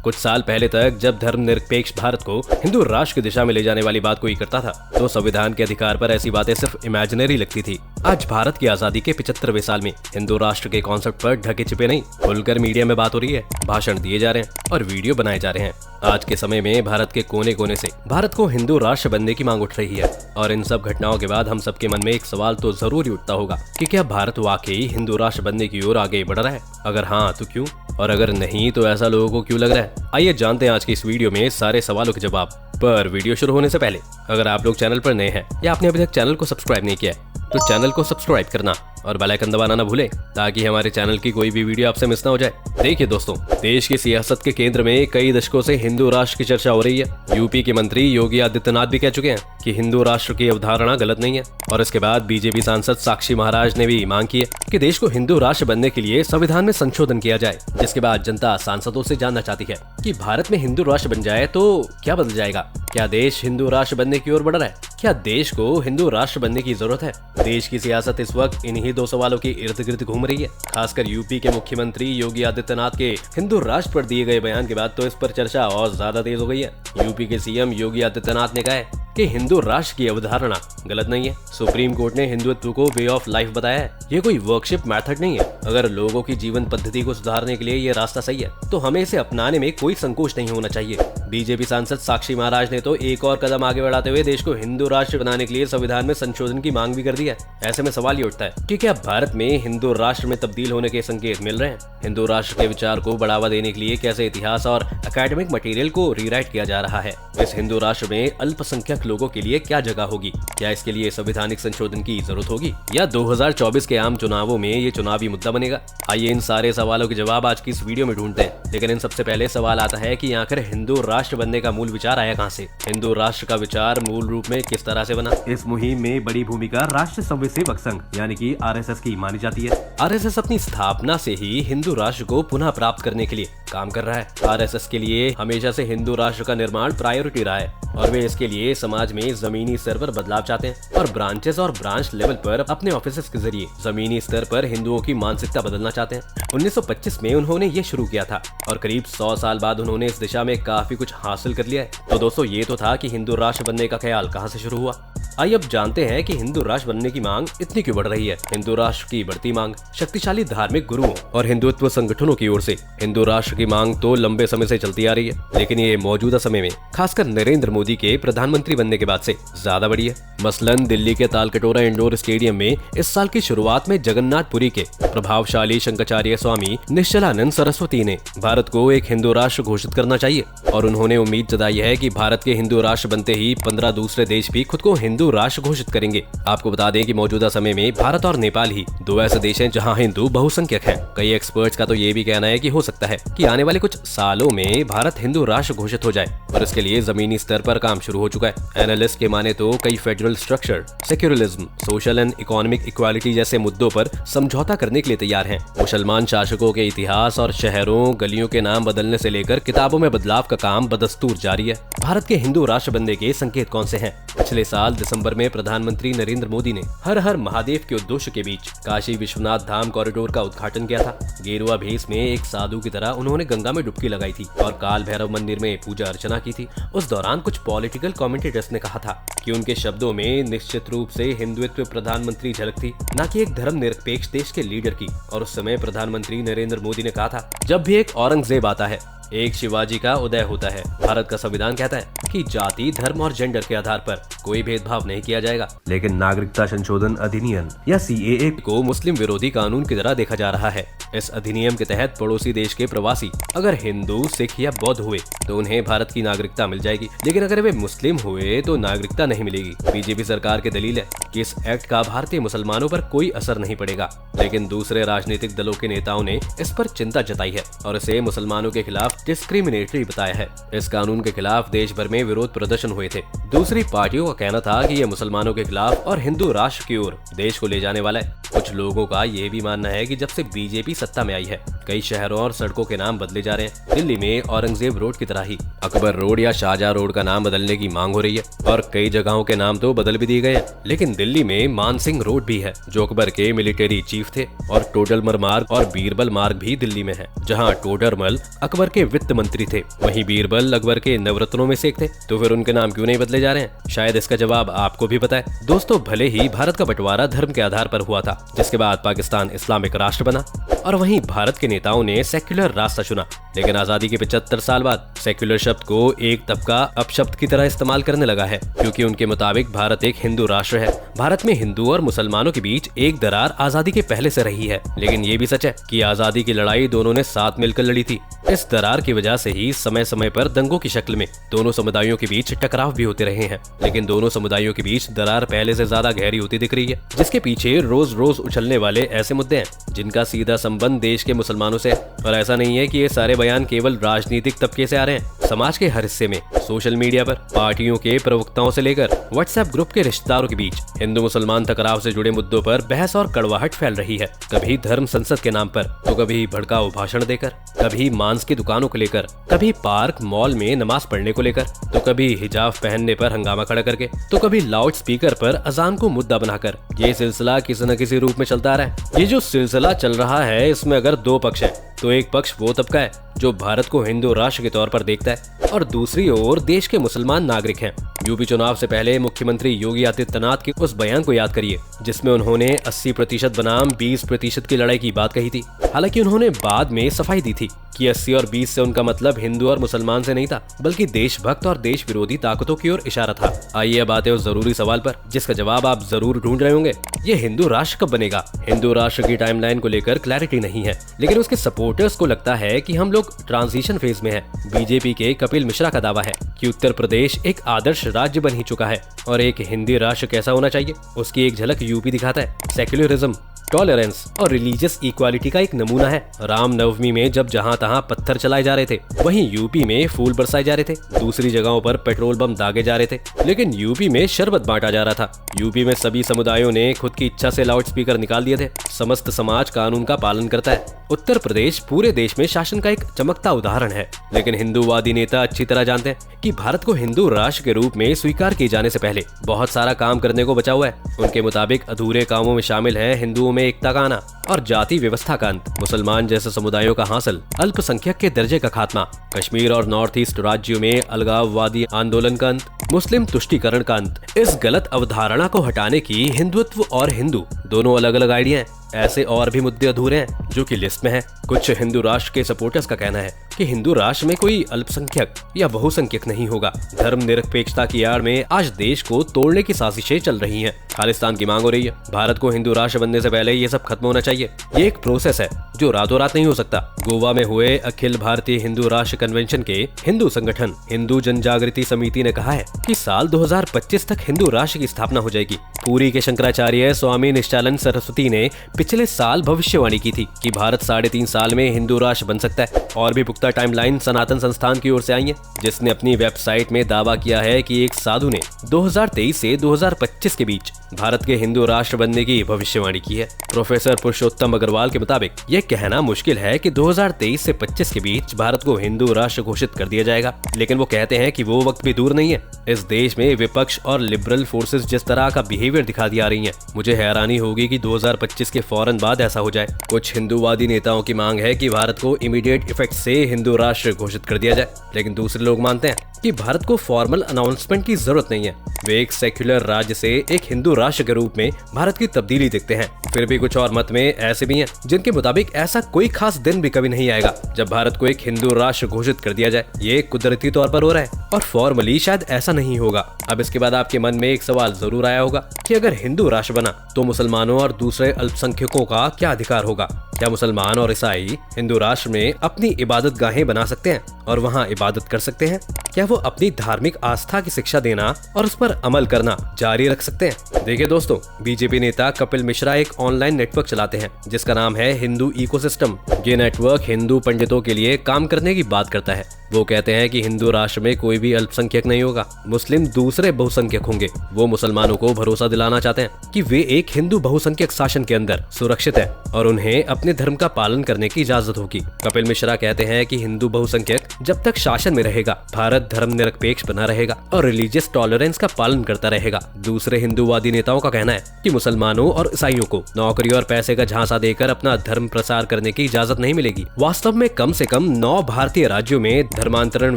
कुछ साल पहले तक जब धर्मनिरपेक्ष भारत को हिंदू राष्ट्र की दिशा में ले जाने वाली बात कोई करता था तो संविधान के अधिकार पर ऐसी बातें सिर्फ इमेजिनरी लगती थी। आज भारत की आजादी के 75वें साल में हिंदू राष्ट्र के कॉन्सेप्ट पर ढके छिपे नहीं, खुलकर मीडिया में बात हो रही है, भाषण दिए जा रहे हैं और वीडियो बनाए जा रहे हैं। आज के समय में भारत के कोने कोने से भारत को हिंदू राष्ट्र बनने की मांग उठ रही है और इन सब घटनाओं के बाद हम सबके मन में एक सवाल तो जरूर ही उठता होगा कि क्या भारत वाकई हिंदू राष्ट्र बनने की ओर आगे बढ़ रहा है? अगर हाँ तो क्यों, और अगर नहीं तो ऐसा लोगों को क्यों लग रहा है? आइए जानते हैं आज की इस वीडियो में सारे सवालों के जवाब। पर वीडियो शुरू होने से पहले अगर आप लोग चैनल पर नए हैं या आपने अभी तक चैनल को सब्सक्राइब नहीं किया है तो चैनल को सब्सक्राइब करना और बेल आइकन दबाना ना भूलें ताकि हमारे चैनल की कोई भी वीडियो आपसे मिस ना हो जाए। देखिए दोस्तों, देश की सियासत के केंद्र में कई दशकों से हिंदू राष्ट्र की चर्चा हो रही है। यूपी के मंत्री योगी आदित्यनाथ भी कह चुके हैं कि हिंदू राष्ट्र की अवधारणा गलत नहीं है और इसके बाद बीजेपी सांसद साक्षी महाराज ने भी मांग की है कि देश को हिंदू राष्ट्र बनने के लिए संविधान में संशोधन किया जाए। जिसके बाद जनता सांसदों से जानना चाहती है कि भारत में हिंदू राष्ट्र बन जाए तो क्या बदल जाएगा? क्या देश हिंदू राष्ट्र बनने की ओर बढ़ रहा है? क्या देश को हिंदू राष्ट्र बनने की जरूरत है? देश की सियासत इस वक्त इन्हीं दो सवालों के इर्द गिर्द घूम रही है। खासकर यूपी के मुख्यमंत्री योगी आदित्यनाथ के हिंदू राष्ट्र पर दिए गए बयान के बाद तो इस पर चर्चा और ज्यादा तेज हो गई है। यूपी के सीएम योगी आदित्यनाथ ने कहा है कि हिंदू राष्ट्र की अवधारणा गलत नहीं है। सुप्रीम कोर्ट ने हिंदुत्व को वे ऑफ लाइफ बताया है। ये कोई वर्कशिप मेथड नहीं है। अगर लोगों की जीवन पद्धति को सुधारने के लिए ये रास्ता सही है तो हमें इसे अपनाने में कोई संकोच नहीं होना चाहिए। बीजेपी सांसद साक्षी महाराज ने तो एक और कदम आगे बढ़ाते हुए देश को हिंदू राष्ट्र बनाने के लिए संविधान में संशोधन की मांग भी कर दी है। ऐसे में सवाल ये उठता है कि क्या भारत में हिंदू राष्ट्र में तब्दील होने के संकेत मिल रहे हैं? हिंदू राष्ट्र के विचार को बढ़ावा देने के लिए कैसे इतिहास और एकेडमिक मटेरियल को रीराइट किया जा रहा है? इस हिंदू राष्ट्र में अल्पसंख्यक लोगों के लिए क्या जगह होगी? क्या इसके लिए संवैधानिक संशोधन की जरूरत होगी या 2024 के आम चुनावों में ये चुनावी मुद्दा बनेगा? आइए इन सारे सवालों के जवाब आज की इस वीडियो में ढूंढते हैं। लेकिन इन सबसे पहले सवाल आता है कि आखिर हिंदू राष्ट्र बनने का मूल विचार आया कहां से? हिंदू राष्ट्र का विचार मूल रूप में किस तरह से बना? इस मुहिम में बड़ी भूमिका राष्ट्र स्वयंसेवक संघ यानी कि आरएसएस की मानी जाती है। आरएसएस अपनी स्थापना से ही हिंदू राष्ट्र को पुनः प्राप्त करने के लिए काम कर रहा है। आरएसएस के लिए हमेशा से हिंदू राष्ट्र का निर्माण प्रायोरिटी रहा है और वे इसके लिए समाज में जमीनी स्तर पर बदलाव चाहते हैं और ब्रांचेस और ब्रांच लेवल पर अपने ऑफिसेस के जरिए जमीनी स्तर पर हिंदुओं की मानसिकता बदलना चाहते हैं। 1925 में उन्होंने ये शुरू किया था और करीब 100 साल बाद उन्होंने इस दिशा में काफी कुछ हासिल कर लिया है। तो दोस्तों, ये तो था कि हिंदू राष्ट्र बनने का ख्याल कहाँ से शुरू हुआ। आइए अब जानते हैं कि हिंदू राष्ट्र बनने की मांग इतनी क्यों बढ़ रही है। हिंदू राष्ट्र की बढ़ती मांग शक्तिशाली धार्मिक गुरुओं और हिंदुत्व संगठनों की ओर से हिंदू राष्ट्र की मांग तो लंबे समय से चलती आ रही है, लेकिन ये मौजूदा समय में खासकर नरेंद्र मोदी के प्रधानमंत्री बनने के बाद से ज्यादा बढ़ी है। मसलन दिल्ली के तालकटोरा इंडोर स्टेडियम में इस साल की शुरुआत में जगन्नाथपुरी के प्रभावशाली शंकराचार्य स्वामी निश्चलानंद सरस्वती ने भारत को एक हिंदू राष्ट्र घोषित करना चाहिए और उन्होंने उम्मीद जताई है कि भारत के हिंदू राष्ट्र बनते ही 15 दूसरे देश भी खुद को हिंदू राष्ट्र घोषित करेंगे। आपको बता दें कि मौजूदा समय में भारत और नेपाल ही दो ऐसे देश हैं जहां हिंदू बहुसंख्यक हैं। कई एक्सपर्ट्स का तो ये भी कहना है कि हो सकता है कि आने वाले कुछ सालों में भारत हिंदू राष्ट्र घोषित हो जाए और इसके लिए जमीनी स्तर पर काम शुरू हो चुका है। एनालिस्ट के माने तो कई federal structure, secularism, social and economic equality जैसे मुद्दों पर समझौता करने के लिए तैयार हैं। मुसलमान शासकों के इतिहास और शहरों गलियों के नाम बदलने से लेकर किताबों में बदलाव का काम बदस्तूर जारी है। भारत के हिंदू राष्ट्र बनने के संकेत कौन से हैं? पिछले साल दिसंबर में प्रधानमंत्री नरेंद्र मोदी ने हर हर महादेव के उद्देश्य के बीच काशी विश्वनाथ धाम कॉरिडोर का उद्घाटन किया था। गेरुआ भेष में एक साधु की तरह उन्होंने गंगा में डुबकी लगाई थी और काल भैरव मंदिर में पूजा अर्चना की थी। उस दौरान कुछ पॉलिटिकल कमेंटेटर्स ने कहा था कि उनके शब्दों में निश्चित रूप से हिंदुत्व प्रधानमंत्री झलक थी, न कि एक धर्मनिरपेक्ष देश के लीडर की। और उस समय प्रधानमंत्री नरेंद्र मोदी ने कहा था, जब भी एक औरंगजेब आता है एक शिवाजी का उदय होता है। भारत का संविधान कहता है कि जाति, धर्म और जेंडर के आधार पर कोई भेदभाव नहीं किया जाएगा, लेकिन नागरिकता संशोधन अधिनियम या सीएए को मुस्लिम विरोधी कानून की तरह देखा जा रहा है। इस अधिनियम के तहत पड़ोसी देश के प्रवासी अगर हिंदू, सिख या बौद्ध हुए तो उन्हें भारत की नागरिकता मिल जाएगी, लेकिन अगर वे मुस्लिम हुए तो नागरिकता नहीं मिलेगी। बीजेपी सरकार की दलील है कि इस एक्ट का भारतीय मुसलमानों पर कोई असर नहीं पड़ेगा, लेकिन दूसरे राजनीतिक दलों के नेताओं ने इस पर चिंता जताई है और इसे मुसलमानों के खिलाफ डिस्क्रिमिनेटरी बताया है। इस कानून के खिलाफ देश भर में विरोध प्रदर्शन हुए थे। दूसरी पार्टियों का कहना था कि यह मुसलमानों के खिलाफ और हिंदू राष्ट्र की ओर देश को ले जाने वाला है। कुछ लोगों का ये भी मानना है कि जब से बीजेपी सत्ता में आई है, कई शहरों और सड़कों के नाम बदले जा रहे हैं। दिल्ली में औरंगजेब रोड की तरह ही अकबर रोड या शाहजहां रोड का नाम बदलने की मांग हो रही है और कई जगहों के नाम तो बदल भी दिए गए हैं। लेकिन दिल्ली में मानसिंह रोड भी है, जो अकबर के मिलिट्री चीफ थे, और टोडरमल मार्ग और बीरबल मार्ग भी दिल्ली में है, जहाँ टोडरमल अकबर के वित्त मंत्री थे, वहीं बीरबल अकबर के नवरत्नों में से एक थे। तो फिर उनके नाम क्यों नहीं बदले जा रहे हैं? शायद इसका जवाब आपको भी पता है। दोस्तों, भले ही भारत का बंटवारा धर्म के आधार पर हुआ था, जिसके बाद पाकिस्तान इस्लामिक राष्ट्र बना, और वहीं भारत के नेताओं ने सेक्युलर रास्ता चुना, लेकिन आजादी के 75 साल बाद सेक्युलर शब्द को एक तबका अपशब्द की तरह इस्तेमाल करने लगा है, क्योंकि उनके मुताबिक भारत एक हिंदू राष्ट्र है। भारत में हिंदू और मुसलमानों के बीच एक दरार आजादी के पहले से रही है, लेकिन ये भी सच है कि आजादी की लड़ाई दोनों ने साथ मिलकर लड़ी थी। इस दरार की वजह से ही समय समय पर दंगों की शक्ल में दोनों समुदायों के बीच टकराव भी होते रहे हैं, लेकिन दोनों समुदायों के बीच दरार पहले से ज्यादा गहरी होती दिख रही है, जिसके पीछे रोज रोज उछलने वाले ऐसे मुद्दे हैं जिनका सीधा संबंध देश के मुसलमानों से है। और ऐसा नहीं है कि ये सारे बयान केवल राजनीतिक तबके से आ रहे हैं। समाज के हर हिस्से में, सोशल मीडिया पर, पार्टियों के प्रवक्ताओं से लेकर व्हाट्सएप ग्रुप के रिश्तेदारों के बीच हिंदू मुसलमान टकराव से जुड़े मुद्दों पर बहस और कड़वाहट फैल रही है। कभी धर्म संसद के नाम पर, तो कभी भड़काऊ भाषण देकर, कभी मांस की दुकानों को लेकर, कभी पार्क मॉल में नमाज पढ़ने को लेकर, तो कभी हिजाब पहनने पर हंगामा खड़ा करके, तो कभी लाउड स्पीकर पर अजान को मुद्दा बनाकर। ये सिलसिला किसी न किसी रूप में चलता आ रहा है। ये जो सिलसिला चल रहा है, इसमें अगर दो पक्ष हैं, तो एक पक्ष वो तबका है जो भारत को हिंदू राष्ट्र के तौर पर देखता है, और दूसरी ओर देश के मुसलमान नागरिक हैं। यूपी चुनाव से पहले मुख्यमंत्री योगी आदित्यनाथ के उस बयान को याद करिए, जिसमें उन्होंने 80% बनाम 20% की लड़ाई की बात कही थी। हालांकि उन्होंने बाद में सफाई दी थी कि 80 और 20 से उनका मतलब हिंदू और मुसलमान से नहीं था, बल्कि देशभक्त और देश विरोधी ताकतों की ओर इशारा था। आइए अब आते हैं उस जरूरी सवाल पर, जिसका जवाब आप जरूर ढूंढ रहे होंगे। ये हिंदू राष्ट्र कब बनेगा? हिंदू राष्ट्र की टाइमलाइन को लेकर क्लैरिटी नहीं है, लेकिन उसके सपोर्टर्स को लगता है कि हम लोग ट्रांजिशन फेज में हैं। बीजेपी के कपिल मिश्रा का दावा है कि उत्तर प्रदेश एक आदर्श राज्य बन ही चुका है, और एक हिंदी राष्ट्र कैसा होना चाहिए उसकी एक झलक यूपी दिखाता है। सेक्युलरिज्म, टॉलरेंस और रिलीजियस इक्वालिटी का एक नमूना है। राम नवमी में जब जहां तहां पत्थर चलाए जा रहे थे, वहीं यूपी में फूल बरसाए जा रहे थे, दूसरी जगहों पर पेट्रोल बम दागे जा रहे थे, लेकिन यूपी में शरबत बांटा जा रहा था। यूपी में सभी समुदायों ने खुद की इच्छा से लाउड स्पीकर निकाल दिए थे। समस्त समाज कानून का पालन करता है। उत्तर प्रदेश पूरे देश में शासन का एक चमकता उदाहरण है, लेकिन हिंदूवादी नेता अच्छी तरह जानते हैं कि भारत को हिंदू राष्ट्र के रूप में स्वीकार किए जाने से पहले बहुत सारा काम करने को बचा हुआ है। उनके मुताबिक अधूरे कामों में शामिल है हिंदुओं में एकता का आना और जाति व्यवस्था का अंत, मुसलमान जैसे समुदायों का हासिल, अल्पसंख्यक के दर्जे का खात्मा, कश्मीर और नॉर्थ ईस्ट राज्यों में अलगाववादी आंदोलन का अंत, मुस्लिम तुष्टीकरण का अंत। इस गलत अवधारणा को हटाने की हिंदुत्व और हिंदू दोनों अलग अलग आइडिया हैं। ऐसे और भी मुद्दे अधूरे हैं जो कि लिस्ट में है। कुछ हिंदू राष्ट्र के सपोर्टर्स का कहना है कि हिंदू राष्ट्र में कोई अल्पसंख्यक या बहुसंख्यक नहीं होगा। धर्म निरपेक्षता की आड़ में आज देश को तोड़ने की साजिशें चल रही हैं। खालिस्तान की मांग हो रही है। भारत को हिंदू राष्ट्र बनने से पहले ये सब खत्म होना चाहिए। ये एक प्रोसेस है जो रातों रात नहीं हो सकता। गोवा में हुए अखिल भारतीय हिंदू राष्ट्र कन्वेंशन के हिंदू संगठन हिंदू जन जागृति समिति ने कहा है कि साल 2025 तक हिंदू राष्ट्र की स्थापना हो जाएगी। पुरी के शंकराचार्य स्वामी निष्ठानंद सरस्वती ने पिछले साल भविष्यवाणी की थी कि भारत 3.5 साल में हिंदू राष्ट्र बन सकता है, और भी पुख्ता टाइमलाइन सनातन संस्थान की ओर से आई है, जिसने अपनी वेबसाइट में दावा किया है कि एक साधु ने 2023 से 2025 के बीच भारत के हिंदू राष्ट्र बनने की भविष्यवाणी की है। प्रोफेसर पुरुषोत्तम अग्रवाल के मुताबिक यह कहना मुश्किल है कि 2023 से 25 के बीच भारत को हिंदू राष्ट्र घोषित कर दिया जाएगा, लेकिन वो कहते हैं कि वो वक्त भी दूर नहीं है। इस देश में विपक्ष और लिबरल फोर्सेस जिस तरह का बिहेवियर दिखा दी आ रही हैं, मुझे हैरानी होगी कि 2025 के फौरन बाद ऐसा हो जाए। कुछ हिंदूवादी नेताओं की मांग है कि भारत को इमीडिएट इफेक्ट से हिंदू राष्ट्र घोषित कर दिया जाए, लेकिन दूसरे लोग मानते हैं कि भारत को फॉर्मल अनाउंसमेंट की जरूरत नहीं है। वे एक सेक्युलर राज्य से एक हिंदू राष्ट्र के रूप में भारत की तब्दीली देखते हैं। फिर भी कुछ और मत में ऐसे भी हैं जिनके मुताबिक ऐसा कोई खास दिन भी कभी नहीं आएगा जब भारत को एक हिंदू राष्ट्र घोषित कर दिया जाए। ये कुदरती तौर पर हो रहा है और फॉर्मली शायद ऐसा नहीं होगा। अब इसके बाद आपके मन में एक सवाल जरूर आया होगा कि अगर हिंदू राष्ट्र बना तो मुसलमानों और दूसरे अल्पसंख्यकों का क्या अधिकार होगा? क्या मुसलमान और ईसाई हिंदू राष्ट्र में अपनी इबादत गाहें बना सकते हैं और वहां इबादत कर सकते हैं? क्या वो अपनी धार्मिक आस्था की शिक्षा देना और उस पर अमल करना जारी रख सकते हैं? देखिए दोस्तों, बीजेपी नेता कपिल मिश्रा एक ऑनलाइन नेटवर्क चलाते हैं जिसका नाम है हिंदू इकोसिस्टम। ये नेटवर्क हिंदू पंडितों के लिए काम करने की बात करता है। वो कहते हैं कि हिंदू राष्ट्र में कोई भी अल्पसंख्यक नहीं होगा, मुस्लिम दूसरे बहुसंख्यक होंगे। वो मुसलमानों को भरोसा दिलाना चाहते हैं कि वे एक हिंदू बहुसंख्यक शासन के अंदर सुरक्षित है और उन्हें अपने धर्म का पालन करने की इजाजत होगी। कपिल मिश्रा कहते हैं कि हिंदू बहुसंख्यक जब तक शासन में रहेगा, भारत धर्मनिरपेक्ष बना रहेगा और रिलीजियस टॉलरेंस का पालन करता रहेगा। दूसरे हिंदूवादी नेताओं का कहना है कि मुसलमानों और ईसाइयों को नौकरी और पैसे का झांसा देकर अपना धर्म प्रसार करने की इजाजत नहीं मिलेगी। वास्तव में कम से कम 9 भारतीय राज्यों में धर्मांतरण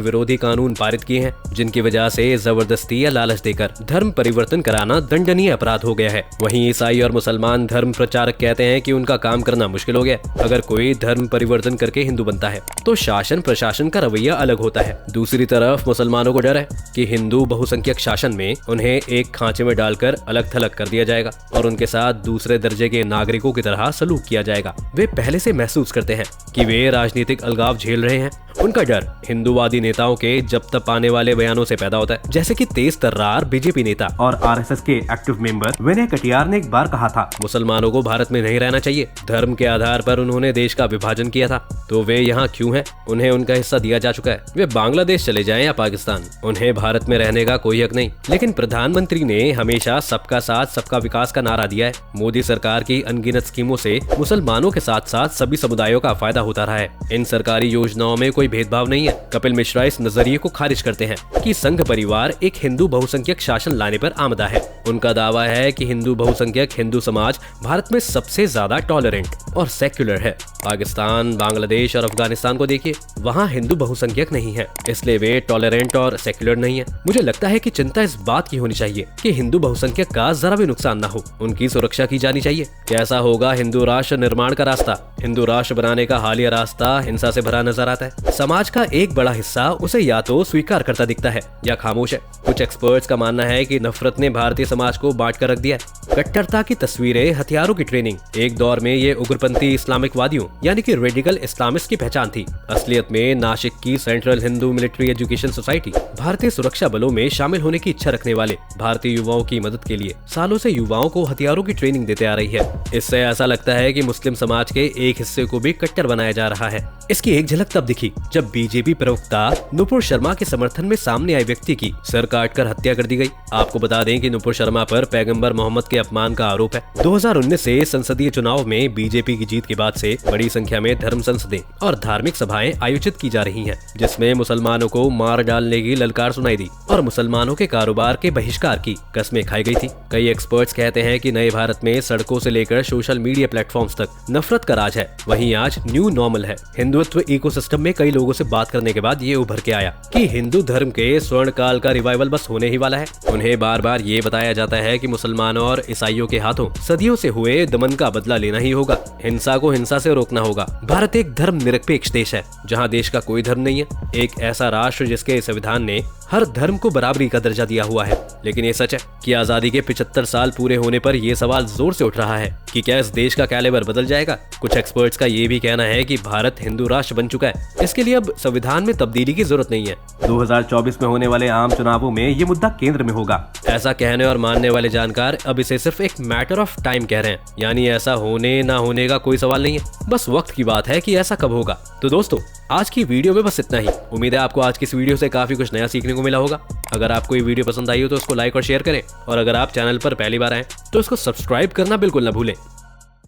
विरोधी कानून पारित किए हैं, जिनकी वजह से जबरदस्ती या लालच देकर धर्म परिवर्तन कराना दंडनीय अपराध हो गया है। वहीं ईसाई और मुसलमान धर्म प्रचारक कहते हैं कि उनका काम करना मुश्किल हो गया। अगर कोई धर्म परिवर्तन करके हिंदू बनता है तो शासन प्रशासन का रवैया अलग होता है। दूसरी तरफ मुसलमानों को डर है कि हिंदू बहुसंख्यक शासन में उन्हें एक खांचे में डालकर अलग थलग कर दिया जाएगा और उनके साथ दूसरे दर्जे के नागरिकों की तरह सलूक किया जाएगा। वे पहले से महसूस करते हैं कि वे राजनीतिक अलगाव झेल रहे हैं। उनका डर हिंदूवादी नेताओं के जब तब आने वाले बयानों से पैदा होता है, जैसे कि तेज तर्रार बीजेपी नेता और आरएसएस के एक्टिव मेंबर विनय कटियार ने एक बार कहा था, मुसलमानों को भारत में नहीं रहना चाहिए। धर्म के आधार पर उन्होंने देश का विभाजन किया था, तो वे यहाँ क्यों हैं? उन्हें उनका हिस्सा दिया जा चुका है। वे बांग्लादेश चले जाएं या पाकिस्तान, उन्हें भारत में रहने का कोई हक नहीं। लेकिन प्रधानमंत्री ने हमेशा सबका साथ सबका विकास का नारा दिया है। मोदी सरकार की अनगिनत स्कीमों से मुसलमानों के साथ साथ सभी समुदायों का फायदा होता रहा है। इन सरकारी योजनाओं में कोई भेदभाव नहीं है। कपिल मिश्रा इस नजरिए को खारिज करते हैं कि संघ परिवार एक हिंदू बहुसंख्यक शासन लाने पर आमदा है। उनका दावा है कि हिंदू बहुसंख्यक हिंदू समाज भारत में सबसे ज्यादा टॉलरेंट और सेक्युलर है। पाकिस्तान, बांग्लादेश और अफगानिस्तान को देखिए, वहाँ हिंदू बहुसंख्यक नहीं है, इसलिए वे टॉलरेंट और सेक्युलर नहीं है। मुझे लगता है कि चिंता इस बात की होनी चाहिए कि हिंदू बहुसंख्यक का जरा भी नुकसान न हो, उनकी सुरक्षा की जानी चाहिए। कैसा होगा हिंदू राष्ट्र निर्माण का रास्ता? हिंदू राष्ट्र बनाने का हालिया रास्ता हिंसा से भरा नजर आता है। समाज का एक बड़ा हिस्सा उसे या तो स्वीकार करता दिखता है या खामोश है। कुछ एक्सपर्ट्स का मानना है कि नफरत ने भारतीय समाज को बांट कर रख दिया है। कट्टरता की तस्वीरें, हथियारों की ट्रेनिंग, एक दौर में ये उग्रपंथी इस्लामिकवादियों यानी कि रेडिकल इस्लामिस्ट की पहचान थी। असलियत में नासिक की central Hindu military education society भारतीय सुरक्षा बलों में शामिल होने की इच्छा रखने वाले भारतीय युवाओं की मदद के लिए सालों से युवाओं को हथियारों की ट्रेनिंग देते आ रही है। इससे ऐसा लगता है कि मुस्लिम समाज के एक हिस्से को भी कट्टर बनाया जा रहा है। इसकी एक झलक तब दिखी जब बीजेपी प्रवक्ता नुपुर शर्मा के समर्थन में सामने आए व्यक्ति की सर काटकर हत्या कर दी गई। आपको बता दें कि नुपुर शर्मा पर पैगंबर मोहम्मद के अपमान का आरोप है। 2019 से संसदीय चुनाव में बीजेपी की जीत के बाद से बड़ी संख्या में धर्म संसदें और धार्मिक सभाएं आयोजित की जा रही हैं, जिसमें मुसलमानों को मार डालने की ललकार सुनाई दी और मुसलमानों के कारोबार के बहिष्कार की कस्में खाई गई थी। कई एक्सपर्ट्स कहते हैं कि नए भारत में सड़कों से लेकर सोशल मीडिया प्लेटफॉर्म्स तक नफरत का राज है। वहीं आज न्यू नॉर्मल है। हिंदुत्व इकोसिस्टम में कई लोगों से बात करने के बाद ये उभर के आया कि हिंदू धर्म के स्वर्ण काल का रिवाइवल बस होने ही वाला है। उन्हें बार बार ये बताया जाता है कि मुसलमानों और ईसाइयों के हाथों सदियों से हुए दमन का बदला लेना ही होगा, हिंसा को हिंसा से रोकना होगा। भारत एक धर्म निरपेक्ष देश है, जहाँ देश का कोई धर्म नहीं है। एक ऐसा राष्ट्र जिसके संविधान ने हर धर्म को बराबरी का दर्जा दिया हुआ है। लेकिन ये सच है कि आजादी के 75 साल पूरे होने पर यह सवाल जोर से उठ रहा है कि क्या इस देश का कैलिबर बदल जाएगा। कुछ एक्सपर्ट्स का ये भी कहना है कि भारत हिंदू राष्ट्र बन चुका है, इसके लिए अब संविधान में तब्दीली की जरूरत नहीं है। 2024 में होने वाले आम चुनावों में ये मुद्दा केंद्र में होगा। ऐसा कहने और मानने वाले जानकार अब इसे सिर्फ एक मैटर ऑफ टाइम कह रहे हैं, यानी ऐसा होने ना होने का कोई सवाल नहीं है, बस वक्त की बात है कि ऐसा कब होगा। तो दोस्तों, आज की वीडियो में बस इतना ही। उम्मीद है आपको आज की इस वीडियो से काफी कुछ नया सीखने को मिला होगा। अगर आपको ये वीडियो पसंद आई हो तो उसको लाइक और शेयर करें, और अगर आप चैनल पर पहली बार आए तो इसको सब्सक्राइब करना बिल्कुल न भूलें।